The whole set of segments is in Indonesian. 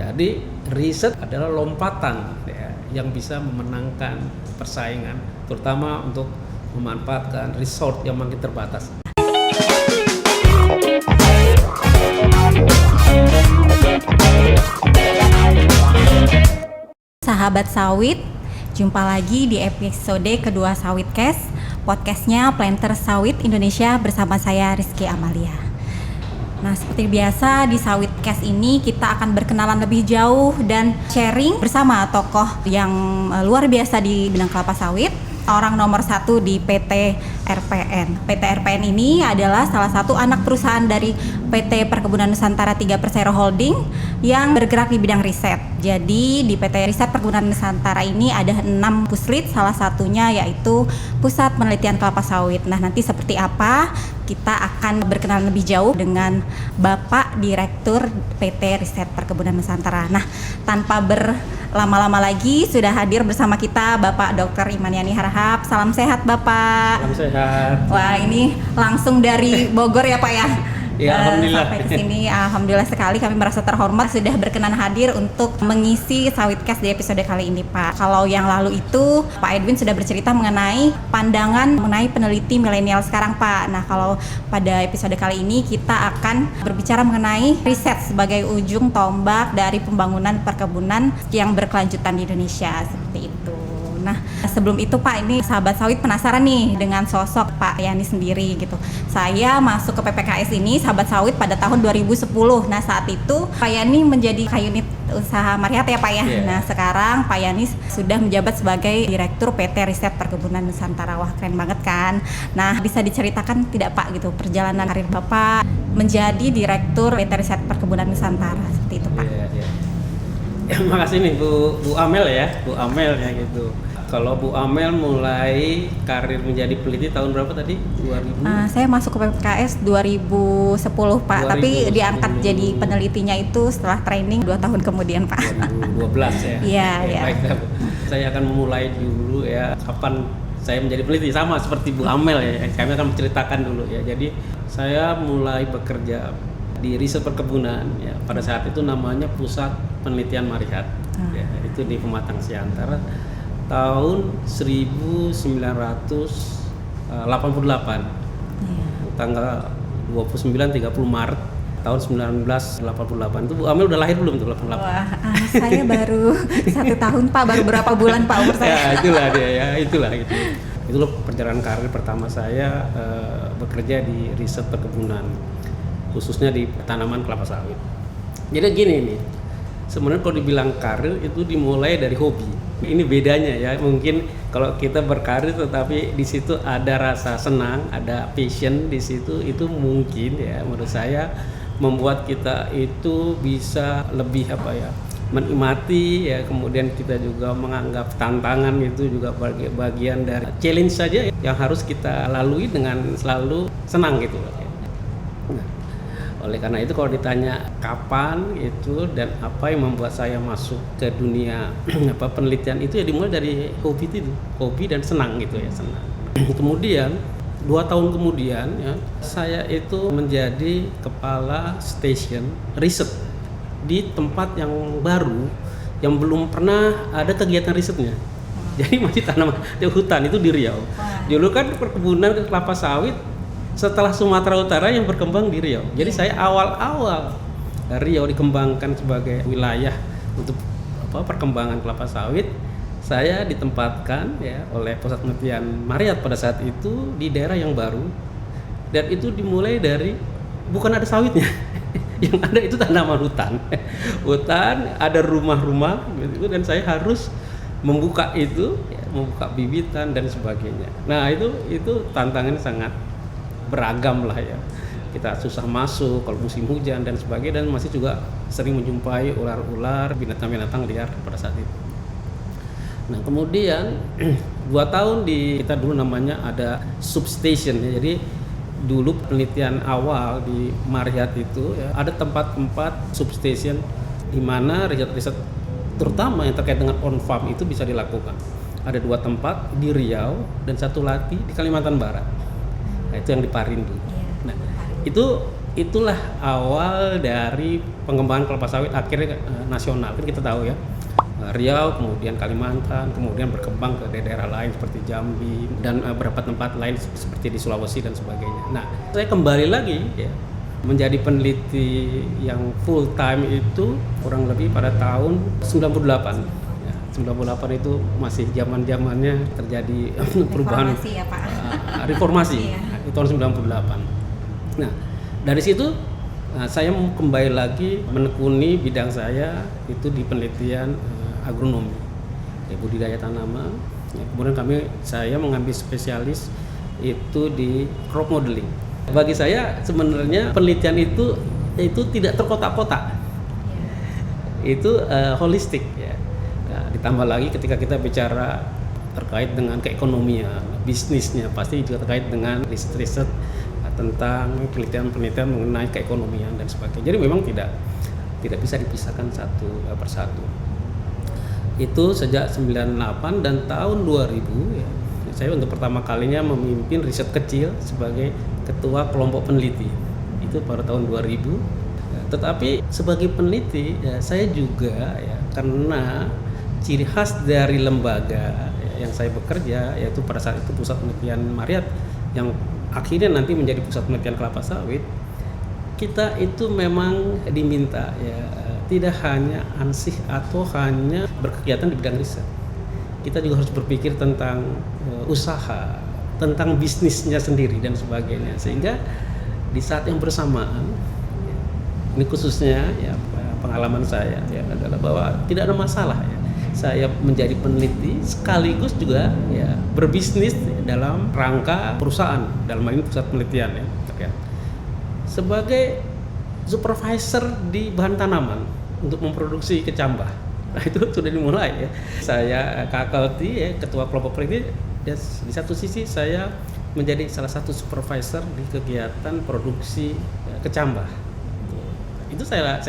Jadi riset adalah lompatan ya, yang bisa memenangkan persaingan, terutama untuk memanfaatkan resource yang makin terbatas. Sahabat sawit, jumpa lagi di episode kedua Sawitcast, podcastnya Planter Sawit Indonesia bersama saya Rizky Amalia. Nah, seperti biasa di Sawitcast ini kita akan berkenalan lebih jauh dan sharing bersama tokoh yang luar biasa di bidang kelapa sawit, orang nomor 1 di PT RPN. PT RPN ini adalah salah satu anak perusahaan dari PT Perkebunan Nusantara 3 Persero Holding yang bergerak di bidang riset. Jadi di PT Riset Perkebunan Nusantara ini ada 6 puslit, salah satunya yaitu Pusat Penelitian Kelapa Sawit. Nah, nanti seperti apa kita akan berkenalan lebih jauh dengan Bapak Direktur PT Riset Perkebunan Nusantara. Nah, tanpa berlama-lama lagi sudah hadir bersama kita Bapak Dr. Iman Yani Harahap. Salam sehat Bapak. Salam sehat. Wah, ini langsung dari Bogor ya Pak ya. Ya, alhamdulillah. Sampai ke sini alhamdulillah sekali kami merasa terhormat sudah berkenan hadir untuk mengisi Sawitcast di episode kali ini, Pak. Kalau yang lalu itu Pak Edwin sudah bercerita mengenai pandangan mengenai peneliti milenial sekarang, Pak. Nah, kalau pada episode kali ini kita akan berbicara mengenai riset sebagai ujung tombak dari pembangunan perkebunan yang berkelanjutan di Indonesia, seperti itu. Nah, sebelum itu Pak, ini sahabat sawit penasaran nih dengan sosok Pak Yani sendiri gitu. Saya masuk ke PPKS ini sahabat sawit pada tahun 2010. Nah, saat itu Pak Yani menjadi unit usaha Marihat ya Pak ya. Yeah. Nah, sekarang Pak Yani sudah menjabat sebagai Direktur PT Riset Perkebunan Nusantara. Wah, keren banget kan. Nah, bisa diceritakan tidak Pak gitu perjalanan karir Bapak menjadi Direktur PT Riset Perkebunan Nusantara seperti itu Pak. Yeah. Terima kasih nih Bu Amel ya, Bu Amel ya gitu. Kalau Bu Amel mulai karir menjadi peneliti tahun berapa tadi? 2000? Saya masuk ke PPKS 2010 Pak, 2010. tapi diangkat jadi penelitinya itu setelah training 2 tahun kemudian Pak. 2012 ya? Iya, iya. Baik, saya akan memulai dulu ya, kapan saya menjadi peneliti, sama seperti Bu Amel ya, kami akan menceritakan dulu ya. Jadi saya mulai bekerja di riset perkebunan ya, pada saat itu namanya Pusat Penelitian Marihat ya, itu di Pematang Siantar tahun 1988 tanggal 29-30 Maret tahun 1988. Itu Bu Amel udah lahir belum tuh 88? Wah, saya baru 1 tahun Pak, baru berapa bulan Pak umur saya. Ya itulah dia ya, itulah gitu. Itulah perjalanan karir pertama saya bekerja di riset perkebunan, khususnya di tanaman kelapa sawit. Jadi gini nih, sebenarnya kalau dibilang karir itu dimulai dari hobi. Ini bedanya ya, mungkin kalau kita berkarir tetapi di situ ada rasa senang, ada passion di situ, itu mungkin ya menurut saya membuat kita itu bisa lebih menikmati ya, kemudian kita juga menganggap tantangan itu juga bagian dari challenge saja yang harus kita lalui dengan selalu senang gitu loh. Oleh karena itu kalau ditanya kapan itu dan apa yang membuat saya masuk ke dunia penelitian itu ya dimulai dari hobi dan senang gitu ya, senang. Kemudian 2 tahun kemudian ya saya itu menjadi kepala station riset di tempat yang baru yang belum pernah ada kegiatan risetnya. Jadi masih tanaman di hutan itu di Riau. Dulu kan perkebunan kelapa sawit setelah Sumatera Utara yang berkembang di Riau. Jadi saya awal-awal Riau dikembangkan sebagai wilayah untuk perkembangan kelapa sawit, saya ditempatkan ya oleh Pusat Penelitian Marihat pada saat itu di daerah yang baru, dan itu dimulai dari bukan ada sawitnya. Yang ada itu tanaman hutan. Hutan, ada rumah-rumah gitu, dan saya harus membuka itu, ya, membuka bibitan dan sebagainya. Nah, itu tantangannya sangat beragam lah ya. Kita susah masuk kalau musim hujan dan sebagainya, dan masih juga sering menjumpai ular-ular, binatang-binatang liar pada saat itu. Nah, kemudian 2 tahun kita dulu namanya ada substation ya. Jadi dulu penelitian awal di Marihat itu ya, ada tempat-tempat substation di mana riset-riset terutama yang terkait dengan on farm itu bisa dilakukan. Ada 2 tempat di Riau dan 1 lagi di Kalimantan Barat. Nah, itu yang di Parindu. Nah, itu itulah awal dari pengembangan kelapa sawit akhirnya nasional. Kan kita tahu ya, Riau, kemudian Kalimantan, kemudian berkembang ke daerah lain seperti Jambi dan beberapa tempat lain seperti di Sulawesi dan sebagainya. Nah, saya kembali lagi ya menjadi peneliti yang full time itu kurang lebih pada tahun 98. Ya, 98 itu masih zaman-zamannya terjadi perubahan Reformasi ya, Pak. Reformasi. Iya. Di tahun 98. Nah, dari situ saya kembali lagi menekuni bidang saya itu di penelitian agronomi, ya, budidaya tanaman. Ya, kemudian saya mengambil spesialis itu di crop modeling. Bagi saya sebenarnya penelitian itu tidak terkotak-kotak, itu holistik ya. Nah, ditambah lagi ketika kita bicara terkait dengan keekonomian, bisnisnya pasti juga terkait dengan riset-riset tentang penelitian-penelitian mengenai keekonomian dan sebagainya. Jadi memang tidak bisa dipisahkan satu persatu. Itu sejak 98 dan tahun 2000 ya, saya untuk pertama kalinya memimpin riset kecil sebagai ketua kelompok peneliti. Itu pada tahun 2000. Tetapi sebagai peneliti ya, saya juga ya, karena ciri khas dari lembaga yang saya bekerja yaitu pada saat itu Pusat Penelitian Mariat yang akhirnya nanti menjadi Pusat Penelitian Kelapa Sawit, kita itu memang diminta ya tidak hanya ansih atau hanya berkegiatan di bidang riset. Kita juga harus berpikir tentang usaha, tentang bisnisnya sendiri dan sebagainya. Sehingga di saat yang bersamaan, ini khususnya ya pengalaman saya ya adalah bahwa tidak ada masalah ya. Saya menjadi peneliti sekaligus juga ya berbisnis dalam rangka perusahaan, dalam hal ini pusat penelitian ya. Sebagai supervisor di bahan tanaman untuk memproduksi kecambah. Nah, itu sudah dimulai ya. Saya fakulti ya, ketua kelompok peneliti. Ya, di satu sisi saya menjadi salah satu supervisor di kegiatan produksi kecambah. Itu saya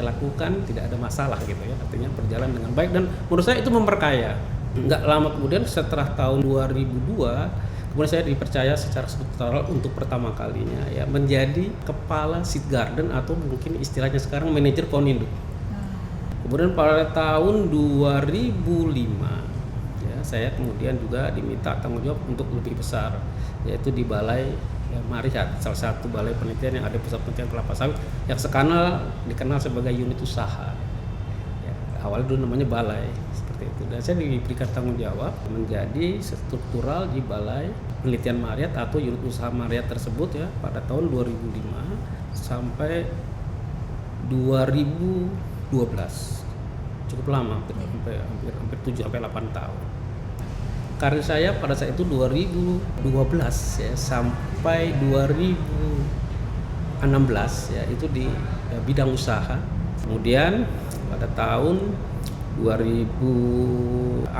lakukan tidak ada masalah gitu ya, artinya berjalan dengan baik dan menurut saya itu memperkaya. Nggak lama kemudian setelah tahun 2002 kemudian saya dipercaya secara struktural untuk pertama kalinya ya menjadi kepala seed garden atau mungkin istilahnya sekarang manajer pohon induk. Kemudian pada tahun 2005 ya saya kemudian juga diminta tanggung jawab untuk lebih besar yaitu di Balai Mariat, salah satu balai penelitian yang ada pusat penelitian kelapa sawit yang sekarang dikenal sebagai unit usaha. Ya, awalnya dulu namanya balai seperti itu. Dan saya diberikan tanggung jawab menjadi struktural di Balai Penelitian Mariat atau unit usaha Mariat tersebut ya pada tahun 2005 sampai 2012. Cukup lama, hampir 7 sampai 8 tahun. Karir saya pada saat itu 2012 ya sampai 2016 ya itu di bidang usaha. Kemudian pada tahun 2016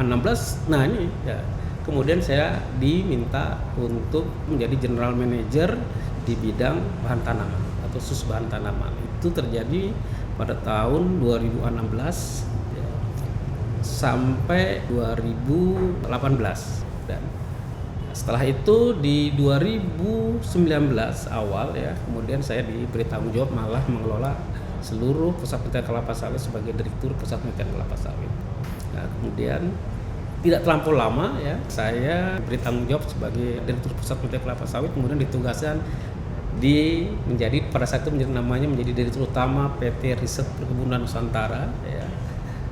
nah ini ya kemudian saya diminta untuk menjadi general manager di bidang bahan tanaman atau khusus bahan tanaman. Itu terjadi pada tahun 2016 sampai 2018 dan setelah itu di 2019 awal ya kemudian saya diberi tanggung jawab malah mengelola seluruh pusat penelitian kelapa sawit sebagai direktur pusat penelitian kelapa sawit. Nah, kemudian tidak terlampau lama ya saya beri tanggung jawab sebagai direktur pusat penelitian kelapa sawit kemudian ditugaskan menjadi pada saat itu menjadi direktur utama PT Riset Perkebunan Nusantara ya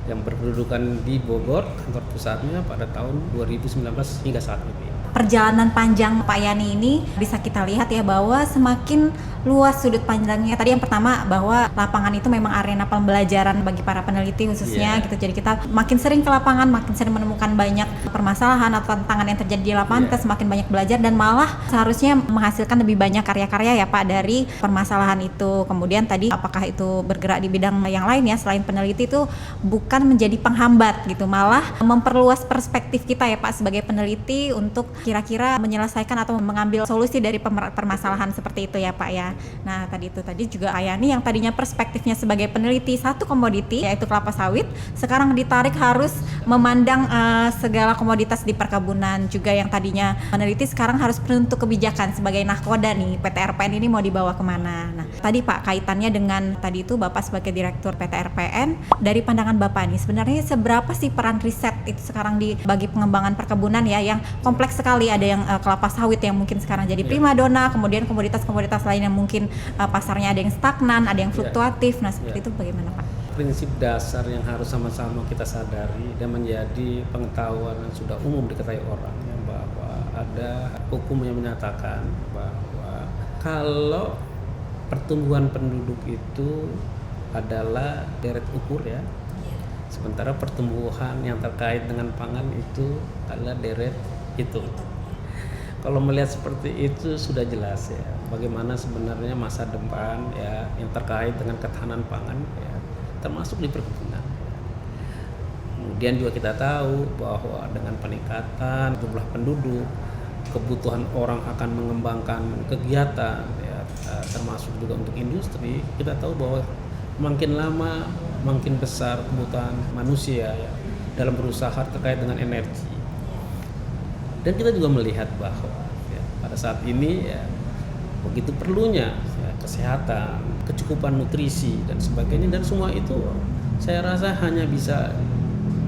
yang berkedudukan di Bogor, kantor pusatnya pada tahun 2019 hingga saat ini. Perjalanan panjang Pak Yani ini bisa kita lihat ya bahwa semakin luas sudut pandangnya. Tadi yang pertama bahwa lapangan itu memang arena pembelajaran bagi para peneliti khususnya gitu. Jadi kita makin sering ke lapangan, makin sering menemukan banyak permasalahan atau tantangan yang terjadi di lapangan, kita semakin banyak belajar dan malah seharusnya menghasilkan lebih banyak karya-karya ya Pak dari permasalahan itu. Kemudian tadi apakah itu bergerak di bidang yang lain ya selain peneliti itu bukan menjadi penghambat gitu, malah memperluas perspektif kita ya Pak sebagai peneliti untuk kira-kira menyelesaikan atau mengambil solusi dari permasalahan seperti itu ya Pak ya. Nah tadi juga Ayani yang tadinya perspektifnya sebagai peneliti satu komoditi yaitu kelapa sawit, sekarang ditarik harus memandang segala komoditas di perkebunan, juga yang tadinya meneliti sekarang harus bentuk kebijakan sebagai nahkoda nih, PT RPN ini mau dibawa kemana. Nah tadi Pak, kaitannya dengan tadi itu Bapak sebagai Direktur PT RPN, dari pandangan Bapak nih sebenarnya seberapa sih peran riset itu sekarang bagi pengembangan perkebunan ya, yang kompleks sekali, ada yang kelapa sawit yang mungkin sekarang jadi primadona, kemudian komoditas-komoditas lain yang mungkin pasarnya ada yang stagnan, ada yang fluktuatif. Nah seperti itu bagaimana Pak? Prinsip dasar yang harus sama-sama kita sadari dan menjadi pengetahuan yang sudah umum diketahui orang ya, bahwa ada hukum yang menyatakan bahwa kalau pertumbuhan penduduk itu adalah deret ukur ya, sementara pertumbuhan yang terkait dengan pangan itu adalah deret hitung. Kalau melihat seperti itu sudah jelas ya bagaimana sebenarnya masa depan ya yang terkait dengan ketahanan pangan ya, termasuk di perkebunan. Kemudian juga kita tahu bahwa dengan peningkatan jumlah penduduk, kebutuhan orang akan mengembangkan kegiatan ya, termasuk juga untuk industri. Kita tahu bahwa makin lama makin besar kebutuhan manusia ya dalam berusaha terkait dengan energi. Dan kita juga melihat bahwa ya, pada saat ini ya begitu perlunya ya, kesehatan, kecukupan nutrisi dan sebagainya, dan semua itu saya rasa hanya bisa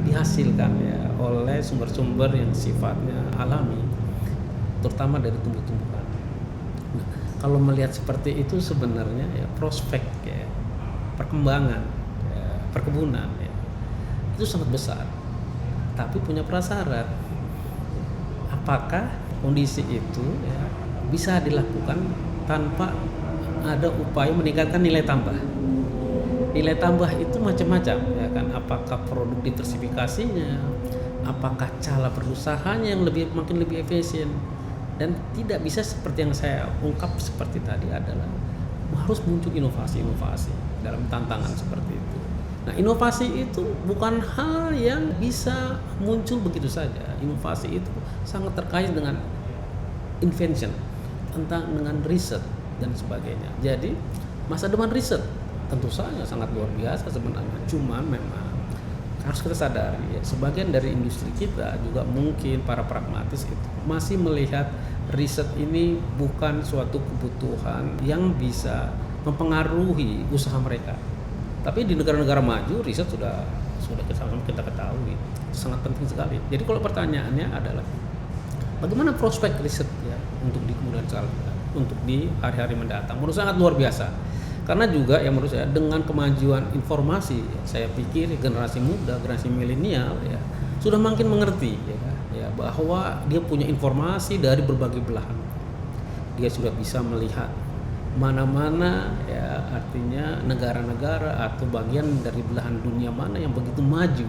dihasilkan ya oleh sumber-sumber yang sifatnya alami, terutama dari tumbuh-tumbuhan. Nah, kalau melihat seperti itu sebenarnya ya prospek ya perkembangan ya, perkebunan ya, itu sangat besar, tapi punya prasyarat. Apakah kondisi itu ya, bisa dilakukan tanpa ada upaya meningkatkan nilai tambah? Nilai tambah itu macam-macam ya kan, apakah produk diversifikasinya, apakah cara berusahanya yang makin lebih efisien, dan tidak bisa seperti yang saya ungkap seperti tadi adalah harus muncul inovasi-inovasi dalam tantangan seperti itu. Nah, inovasi itu bukan hal yang bisa muncul begitu saja. Inovasi itu sangat terkait dengan invention, dengan riset dan sebagainya. Jadi masa depan riset tentu saja sangat luar biasa sebenarnya. Cuman memang harus kita sadari ya, sebagian dari industri kita juga mungkin para pragmatis itu masih melihat riset ini bukan suatu kebutuhan yang bisa mempengaruhi usaha mereka. Tapi di negara-negara maju riset sudah kita ketahui sangat penting sekali. Jadi kalau pertanyaannya adalah bagaimana prospek riset ya untuk di kemudian hari, untuk di hari-hari mendatang, menurut saya sangat luar biasa. Karena juga ya menurut saya dengan kemajuan informasi, saya pikir generasi muda, generasi milenial ya sudah makin mengerti ya bahwa dia punya informasi dari berbagai belahan. Dia sudah bisa melihat mana-mana ya artinya negara-negara atau bagian dari belahan dunia mana yang begitu maju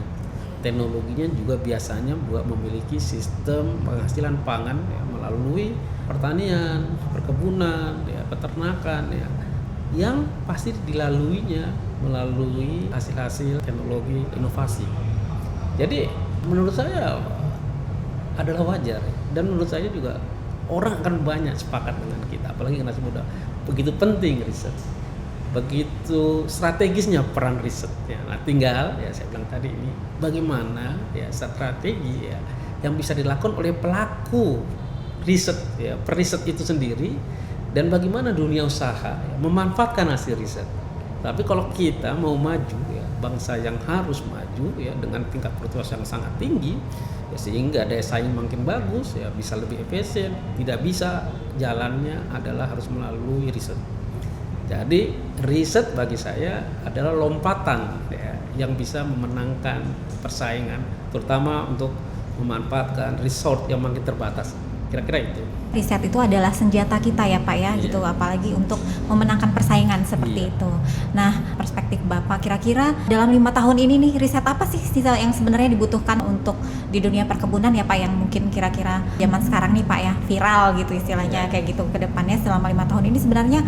teknologinya, juga biasanya memiliki sistem penghasilan pangan ya, melalui pertanian, perkebunan, ya, peternakan ya, yang pasti dilaluinya melalui hasil-hasil teknologi inovasi. Jadi menurut saya adalah wajar dan menurut saya juga orang akan banyak sepakat dengan kita, apalagi generasi muda. Begitu penting riset, begitu strategisnya peran riset ya. Nah, tinggal ya saya bilang tadi ini bagaimana ya strategi ya yang bisa dilakukan oleh pelaku riset ya, periset itu sendiri, dan bagaimana dunia usaha ya, memanfaatkan hasil riset. Tapi kalau kita mau maju ya, bangsa yang harus maju ya dengan tingkat produktivitas yang sangat tinggi ya, sehingga daya saing makin bagus ya, bisa lebih efisien, tidak bisa jalannya adalah harus melalui riset. Jadi riset bagi saya adalah lompatan ya, yang bisa memenangkan persaingan, terutama untuk memanfaatkan resource yang makin terbatas. Kira-kira itu. Riset itu adalah senjata kita ya Pak ya, gitu, apalagi untuk memenangkan persaingan seperti itu. Nah, perspektif Bapak kira-kira dalam 5 tahun ini nih riset apa sih yang sebenarnya dibutuhkan untuk di dunia perkebunan ya Pak, yang mungkin kira-kira zaman sekarang nih Pak ya viral gitu istilahnya kayak gitu ke depannya selama 5 tahun ini sebenarnya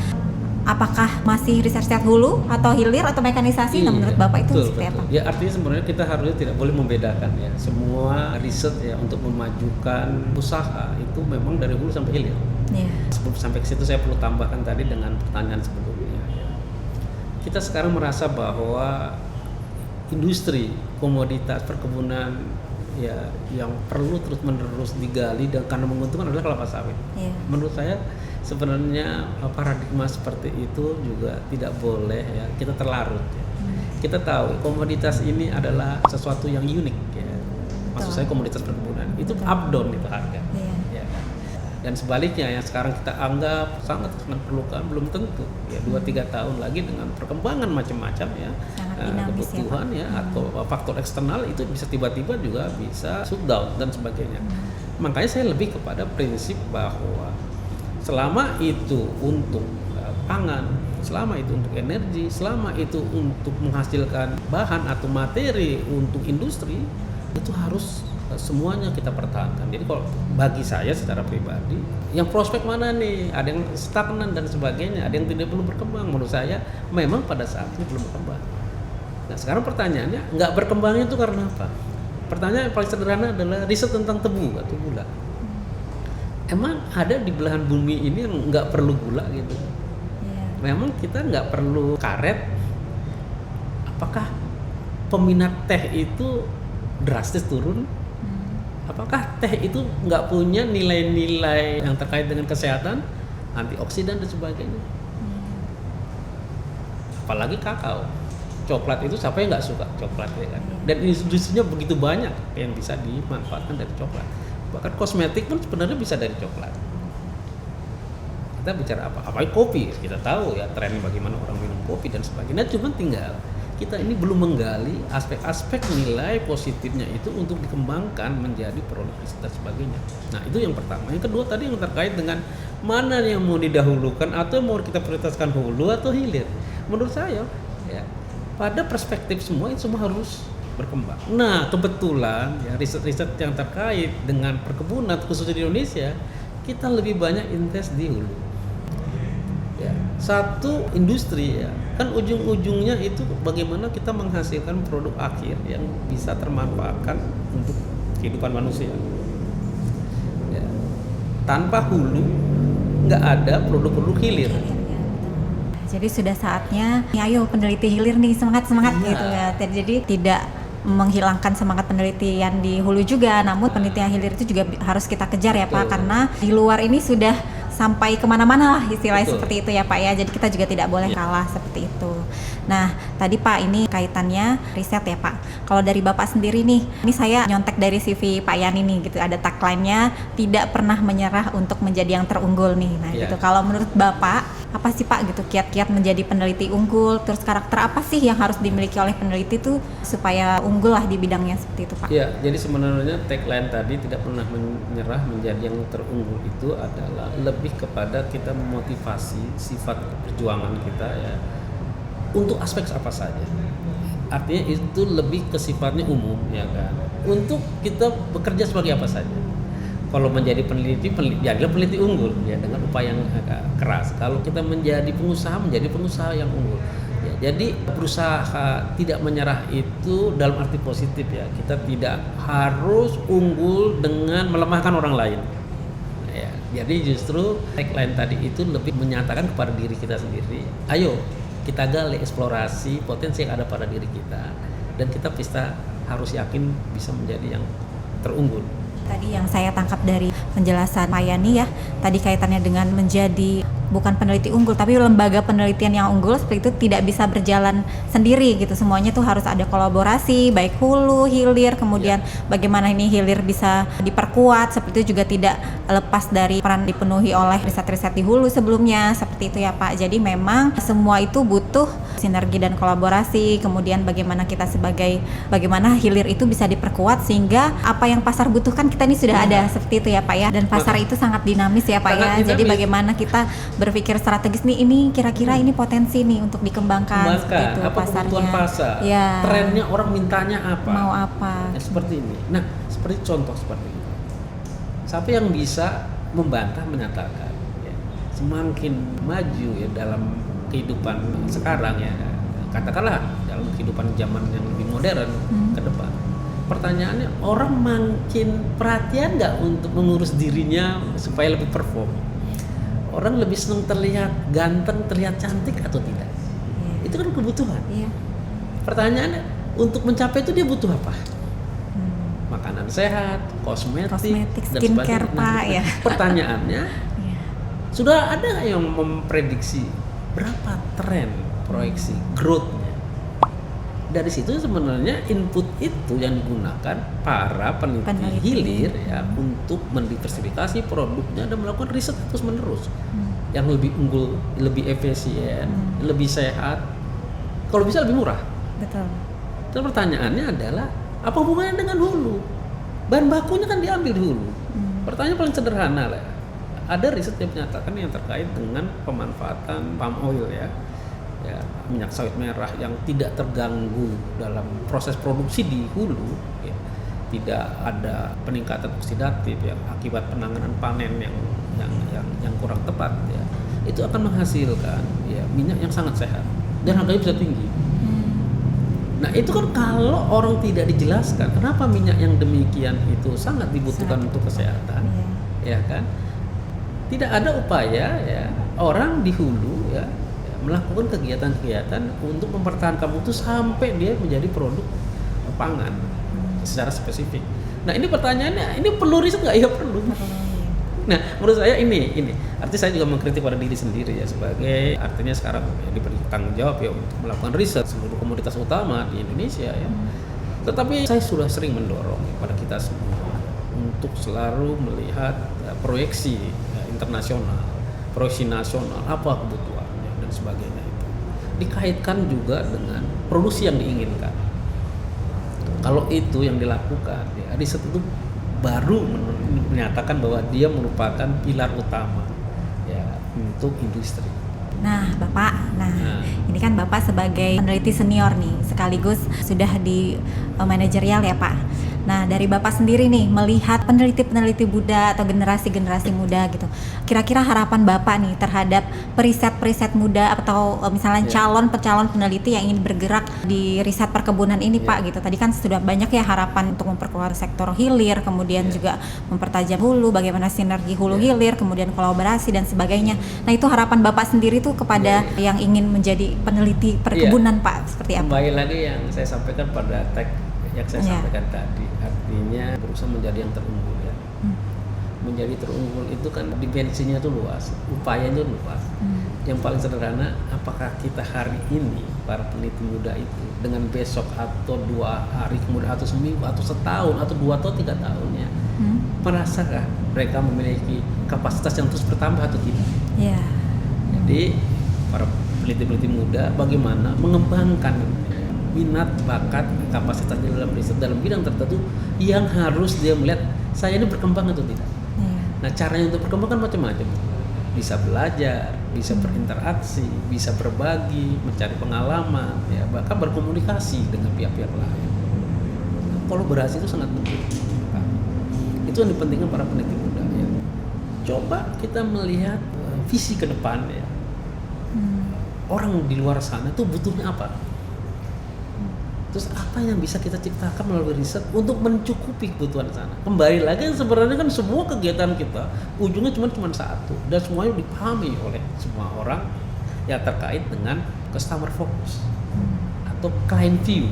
apakah masih riset hulu atau hilir atau mekanisasi? Nah, menurut Bapak itu betul, seperti apa? Ya artinya sebenarnya kita harusnya tidak boleh membedakan ya. Semua riset ya untuk memajukan usaha itu memang dari hulu sampai hilir. Iya. Sebelum sampai ke situ saya perlu tambahkan tadi dengan pertanyaan sebelumnya. Ya. Kita sekarang merasa bahwa industri komoditas perkebunan ya yang perlu terus-menerus digali dan karena menguntungkan adalah kelapa sawit. Iya. Menurut saya sebenarnya paradigma seperti itu juga tidak boleh ya kita terlarut ya. Kita tahu komoditas ini adalah sesuatu yang unik ya. Maksud saya komoditas perkebunan itu up down itu harga. Iya. Ya. Dan sebaliknya yang sekarang kita anggap sangat perlukan belum tentu ya 2-3 tahun lagi dengan perkembangan macam-macam ya kebutuhan ya atau faktor eksternal itu bisa tiba-tiba juga bisa shutdown dan sebagainya. Makanya saya lebih kepada prinsip bahwa selama itu untuk pangan, selama itu untuk energi, selama itu untuk menghasilkan bahan atau materi untuk industri, itu harus semuanya kita pertahankan. Jadi kalau bagi saya secara pribadi, yang prospek mana nih? Ada yang stagnan dan sebagainya, ada yang tidak belum berkembang. Menurut saya memang pada saat ini belum berkembang. Nah sekarang pertanyaannya, nggak berkembangnya itu karena apa? Pertanyaan yang paling sederhana adalah riset tentang tebu atau gula. Emang ada di belahan bumi ini yang nggak perlu gula gitu? Memang kita nggak perlu karet. Apakah peminat teh itu drastis turun? Apakah teh itu nggak punya nilai-nilai yang terkait dengan kesehatan, antioksidan dan sebagainya? Apalagi kakao, coklat itu siapa yang nggak suka coklat ya kan? Dan industrinya begitu banyak yang bisa dimanfaatkan dari coklat. Bahkan kosmetik pun sebenarnya bisa dari coklat. Kita bicara apa? Apalagi kopi, kita tahu ya tren bagaimana orang minum kopi dan sebagainya. Cuma tinggal kita ini belum menggali aspek-aspek nilai positifnya itu untuk dikembangkan menjadi produktivitas dan sebagainya. Nah itu yang pertama. Yang kedua tadi yang terkait dengan mana yang mau didahulukan atau mau kita prioritaskan hulu atau hilir. Menurut saya ya pada perspektif semua itu semua harus berkembang. Nah kebetulan ya riset-riset yang terkait dengan perkebunan khususnya di Indonesia kita lebih banyak invest di hulu. Ya, satu industri ya kan ujung-ujungnya itu bagaimana kita menghasilkan produk akhir yang bisa termanfaatkan untuk kehidupan manusia. Ya. Tanpa hulu nggak ada produk-produk hilir. Jadi sudah saatnya, ayo peneliti hilir nih semangat gitu ya. Jadi tidak menghilangkan semangat penelitian di hulu juga, namun penelitian hilir itu juga harus kita kejar ya Pak, karena di luar ini sudah sampai kemana-mana lah istilahnya. Betul. Seperti itu ya Pak ya, jadi kita juga tidak boleh kalah seperti itu. Nah tadi Pak ini kaitannya riset ya Pak, kalau dari Bapak sendiri nih, ini saya nyontek dari CV Pak Yani nih gitu, ada tagline-nya tidak pernah menyerah untuk menjadi yang terunggul nih. Nah gitu, kalau menurut Bapak apa sih Pak gitu kiat-kiat menjadi peneliti unggul, terus karakter apa sih yang harus dimiliki oleh peneliti tuh supaya unggul lah di bidangnya seperti itu Pak? Ya, jadi sebenarnya tagline tadi tidak pernah menyerah menjadi yang terunggul itu adalah lebih kepada kita memotivasi sifat perjuangan kita ya untuk aspek apa saja. Artinya itu lebih ke sifatnya umum ya kan. Untuk kita bekerja sebagai apa saja. Kalau menjadi peneliti jadilah peneliti unggul ya dengan upaya yang keras. Kalau kita menjadi pengusaha yang unggul. Ya, jadi berusaha tidak menyerah itu dalam arti positif ya. Kita tidak harus unggul dengan melemahkan orang lain. Ya, jadi justru tagline tadi itu lebih menyatakan kepada diri kita sendiri. Ayo kita gali eksplorasi potensi yang ada pada diri kita dan kita bisa harus yakin bisa menjadi yang terunggul. Tadi yang saya tangkap dari penjelasan Pak Yani ya, tadi kaitannya dengan menjadi bukan peneliti unggul tapi lembaga penelitian yang unggul seperti itu tidak bisa berjalan sendiri gitu, semuanya tuh harus ada kolaborasi baik hulu, hilir, kemudian bagaimana ini hilir bisa diperkuat, seperti itu juga tidak lepas dari peran dipenuhi oleh riset-riset di hulu sebelumnya, seperti itu ya Pak. Jadi memang semua itu butuh sinergi dan kolaborasi, kemudian bagaimana hilir itu bisa diperkuat sehingga apa yang pasar butuhkan kita ini sudah ada, seperti itu ya Pak ya. Dan pasar itu sangat dinamis ya Pak ya. Jadi bagaimana kita berpikir strategis nih, ini kira-kira ini potensi nih untuk dikembangkan seperti itu apa pasarnya. Kebutuhan pasar, ya. Trennya orang mintanya apa, mau apa, ya, seperti ini. Nah seperti contoh seperti ini, siapa yang bisa membantah menyatakan ya, semakin maju ya dalam kehidupan sekarang ya, katakanlah dalam kehidupan zaman yang lebih modern ke depan, pertanyaannya orang makin perhatian nggak untuk mengurus dirinya supaya lebih perform? Orang lebih senang terlihat ganteng, terlihat cantik atau tidak? Itu kan kebutuhan. Pertanyaannya, untuk mencapai itu dia butuh apa? Makanan sehat, kosmetik dan skincare, sebagainya. Pak, ya. Pertanyaannya, sudah ada nggak yang memprediksi berapa tren proyeksi growth-nya? Dari situ sebenarnya input itu yang digunakan para peneliti hilir ya untuk mendiversifikasi produknya dan melakukan riset terus menerus yang lebih unggul, lebih efisien, lebih sehat, kalau bisa lebih murah. Betul. Dan pertanyaannya adalah apa hubungannya dengan hulu? Bahan bakunya kan diambil di hulu. Pertanyaan paling sederhana lah. Ada riset yang menyatakan yang terkait dengan pemanfaatan palm oil ya, minyak sawit merah yang tidak terganggu dalam proses produksi di hulu, ya, tidak ada peningkatan oksidatif yang akibat penanganan panen yang kurang tepat, ya, itu akan menghasilkan ya minyak yang sangat sehat dan harganya bisa tinggi. Nah itu kan kalau orang tidak dijelaskan kenapa minyak yang demikian itu sangat dibutuhkan untuk kesehatan, ya kan? Tidak ada upaya ya orang di hulu ya melakukan kegiatan-kegiatan untuk mempertahankan mutu sampai dia menjadi produk pangan secara spesifik. Nah ini pertanyaannya, ini perlu riset nggak? Ya perlu. Nah menurut saya ini arti saya juga mengkritik pada diri sendiri ya, sebagai artinya sekarang ya, diberi tanggung jawab ya untuk melakukan riset seluruh komoditas utama di Indonesia ya. Tetapi saya sudah sering mendorong kepada kita semua untuk selalu melihat proyeksi internasional, proyeksi nasional, apa kebutuhannya dan sebagainya itu dikaitkan juga dengan produksi yang diinginkan. Kalau itu yang dilakukan, ya, riset itu baru menyatakan bahwa dia merupakan pilar utama ya untuk industri. Nah, Bapak, ini kan Bapak sebagai peneliti senior nih, sekaligus sudah di manajerial ya, Pak. Nah, dari Bapak sendiri nih melihat peneliti-peneliti muda atau generasi-generasi muda gitu. Kira-kira harapan Bapak nih terhadap periset-periset muda atau misalnya calon peneliti yang ingin bergerak di riset perkebunan ini, Pak gitu. Tadi kan sudah banyak ya harapan untuk memperkuat sektor hilir, kemudian juga mempertajam hulu, bagaimana sinergi hulu hilir, kemudian kolaborasi dan sebagainya. Nah, itu harapan Bapak sendiri tuh kepada yang ingin menjadi peneliti perkebunan, Pak, seperti apa? Kembali lagi yang saya sampaikan pada tag yang saya sampaikan tadi, artinya berusaha menjadi yang terunggul ya. Menjadi terunggul itu kan dimensinya tuh luas, upayanya luas. Yang paling sederhana, apakah kita hari ini para peneliti muda itu dengan besok atau 2 hari kemudian atau seminggu atau setahun atau 2 atau 3 tahun ya, merasakah mereka memiliki kapasitas yang terus bertambah atau tidak? Jadi para peneliti-peneliti muda bagaimana mengembangkan minat, bakat, kapasitas dalam riset dalam bidang tertentu yang harus dia melihat saya ini berkembang atau tidak. Nah caranya untuk berkembang kan macam-macam. Bisa belajar, bisa berinteraksi, bisa berbagi, mencari pengalaman, ya bahkan berkomunikasi dengan pihak-pihak lain. Kolaborasi itu sangat penting. Itu yang dipentingkan para peneliti muda ya. Coba kita melihat visi ke depan ya. Orang di luar sana itu butuhnya apa? Terus apa yang bisa kita ciptakan melalui riset untuk mencukupi kebutuhan sana? Kembali lagi sebenarnya kan semua kegiatan kita ujungnya cuma satu dan semuanya dipahami oleh semua orang yang terkait dengan customer focus atau client view.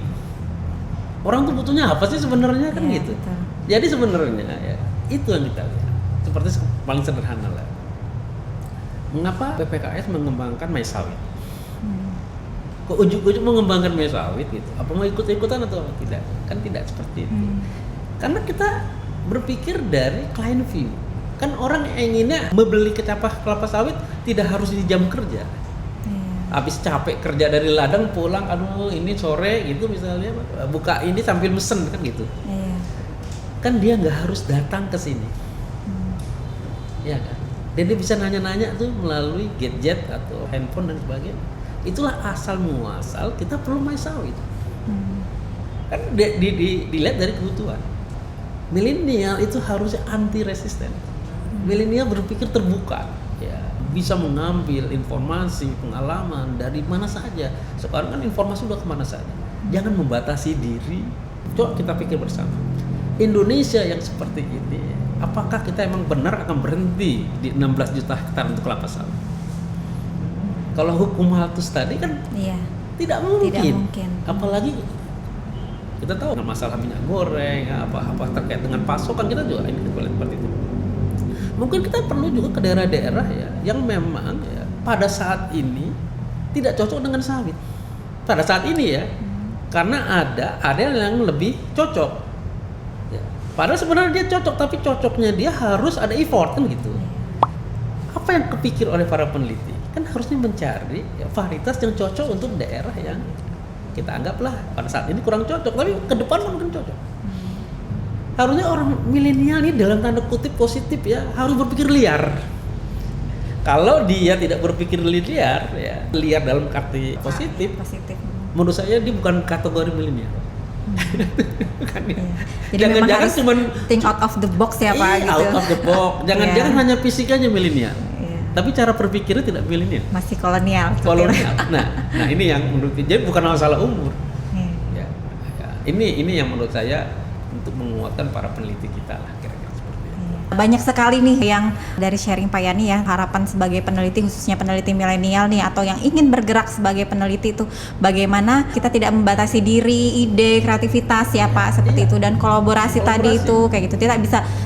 Orang tuh butuhnya apa sih sebenarnya kan gitu. Betul. Jadi sebenarnya ya itu yang kita lihat. Seperti paling sederhana lah. Mengapa PPKS mengembangkan mais sawit? Kok ujuk-ujuk mengembangkan minyak sawit gitu? Apa mau ikut-ikutan atau tidak? Kan tidak seperti itu. Karena kita berpikir dari client view. Kan orang inginnya membeli kecapah kelapa sawit tidak harus di jam kerja. Habis capek kerja dari ladang pulang, aduh ini sore gitu misalnya buka ini sambil mesen kan gitu. Kan dia nggak harus datang ke sini. Ya kan? Dan dia bisa nanya-nanya tuh melalui gadget atau handphone dan sebagainya. Itulah asal muasal kita perlu mais sawit. Kan dilihat dari kebutuhan. Milenial itu harusnya anti resisten. Milenial berpikir terbuka, ya bisa mengambil informasi, pengalaman dari mana saja. Sekarang kan informasi udah kemana saja. Jangan membatasi diri. Coba kita pikir bersama. Indonesia yang seperti ini, apakah kita emang benar akan berhenti di 16 juta hektar untuk kelapa sawit? Kalau hukum haltus tadi kan tidak mungkin. Apalagi kita tahu masalah minyak goreng, apa terkait dengan pasokan, kita juga ini seperti itu. Mungkin kita perlu juga ke daerah-daerah ya yang memang ya, pada saat ini tidak cocok dengan sawit. Pada saat ini ya, karena ada yang lebih cocok. Ya. Padahal sebenarnya dia cocok, tapi cocoknya dia harus ada effort kan gitu. Apa yang kepikir oleh para peneliti? Kan harusnya mencari ya, varietas yang cocok untuk daerah yang kita anggaplah pada saat ini kurang cocok, tapi ke depan mungkin cocok. Harusnya orang milenial ini dalam tanda kutip positif ya, harus berpikir liar. Kalau dia tidak berpikir liar ya, liar dalam arti positif. Menurut saya dia bukan kategori milenial. Kan, ya. Jadi jangan cuma think out of the box ya Pak gitu. Out of the box. Jangan hanya fisik aja milenial. Tapi cara berpikirnya tidak milenial. Masih kolonial. Nah ini yang menurut jadi bukan masalah umur. Ya. Ini yang menurut saya untuk menguatkan para peneliti kita lah kira-kira seperti itu. Banyak sekali nih yang dari sharing Pak Yani ya, harapan sebagai peneliti khususnya peneliti milenial nih atau yang ingin bergerak sebagai peneliti itu bagaimana kita tidak membatasi diri, ide, kreativitas ya Pak seperti itu, dan kolaborasi tadi itu kayak gitu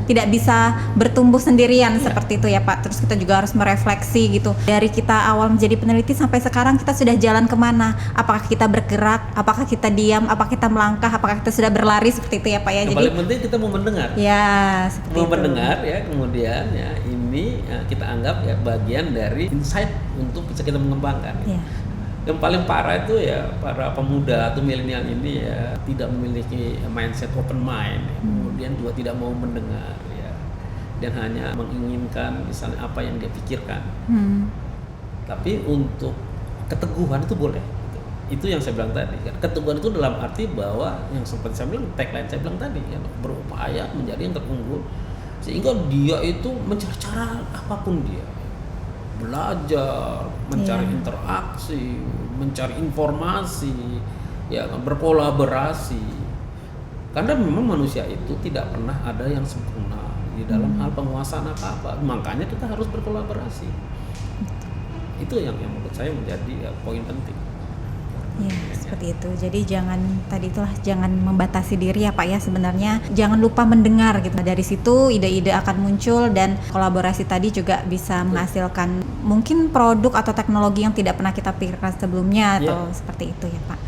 tidak bisa bertumbuh sendirian seperti itu ya Pak. Terus kita juga harus merefleksi gitu dari kita awal menjadi peneliti sampai sekarang kita sudah jalan kemana, apakah kita bergerak, apakah kita diam, apakah kita melangkah, apakah kita sudah berlari seperti itu ya Pak ya. Yang paling penting kita mau mendengar. Ya, seperti mau mendengar ya, kemudian ya ini ya, kita anggap ya bagian dari insight untuk bisa kita mengembangkan. Ya. Yang paling parah itu ya para pemuda atau milenial ini ya tidak memiliki mindset open mind, kemudian juga tidak mau mendengar ya, dan hanya menginginkan misalnya apa yang dia pikirkan. Tapi untuk keteguhan itu boleh. Itu yang saya bilang tadi kan, keteguhan itu dalam arti bahwa yang seperti saya bilang tagline saya bilang tadi ya, berupaya menjadi yang terunggul sehingga dia itu mencari cara apapun dia belajar, mencari interaksi, mencari informasi, ya berkolaborasi, karena memang manusia itu tidak pernah ada yang sempurna di dalam hal penguasaan apa-apa, makanya kita harus berkolaborasi. Itu yang menurut saya menjadi poin penting. Ya, seperti itu. Jadi jangan membatasi diri ya Pak ya, sebenarnya jangan lupa mendengar gitu. Dari situ ide-ide akan muncul dan kolaborasi tadi juga bisa menghasilkan mungkin produk atau teknologi yang tidak pernah kita pikirkan sebelumnya atau seperti itu ya Pak.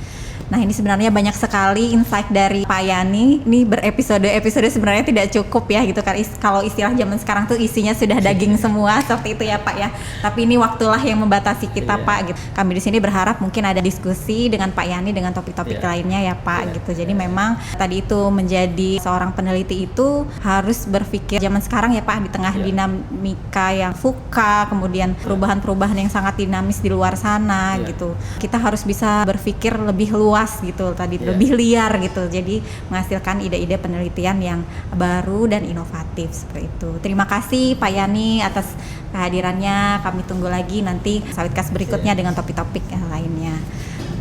Nah ini sebenarnya banyak sekali insight dari Pak Yani. Ini berepisode sebenarnya tidak cukup ya gitu kan. Kalau istilah zaman sekarang tuh isinya sudah daging semua seperti itu ya Pak ya. Tapi ini waktulah yang membatasi kita Pak gitu. Kami di sini berharap mungkin ada diskusi dengan Pak Yani dengan topik-topik lainnya ya Pak gitu. Jadi memang tadi itu menjadi seorang peneliti itu harus berpikir zaman sekarang ya Pak, di tengah dinamika yang VUCA, kemudian perubahan-perubahan yang sangat dinamis di luar sana gitu. Kita harus bisa berpikir lebih luas gitu tadi, lebih liar gitu, jadi menghasilkan ide-ide penelitian yang baru dan inovatif seperti itu. Terima kasih Pak Yani atas kehadirannya, kami tunggu lagi nanti Sawitcast berikutnya dengan topik-topik yang lainnya.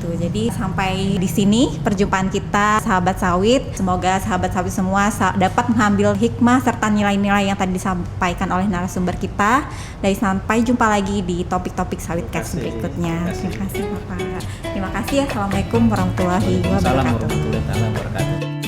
Jadi sampai di sini perjumpaan kita sahabat sawit. Semoga sahabat sawit semua dapat mengambil hikmah serta nilai-nilai yang tadi disampaikan oleh narasumber kita. Dan sampai jumpa lagi di topik-topik Sawitcast berikutnya. Terima kasih Bapak. Terima kasih. Assalamualaikum warahmatullahi wabarakatuh. Assalamualaikum warahmatullahi wabarakatuh.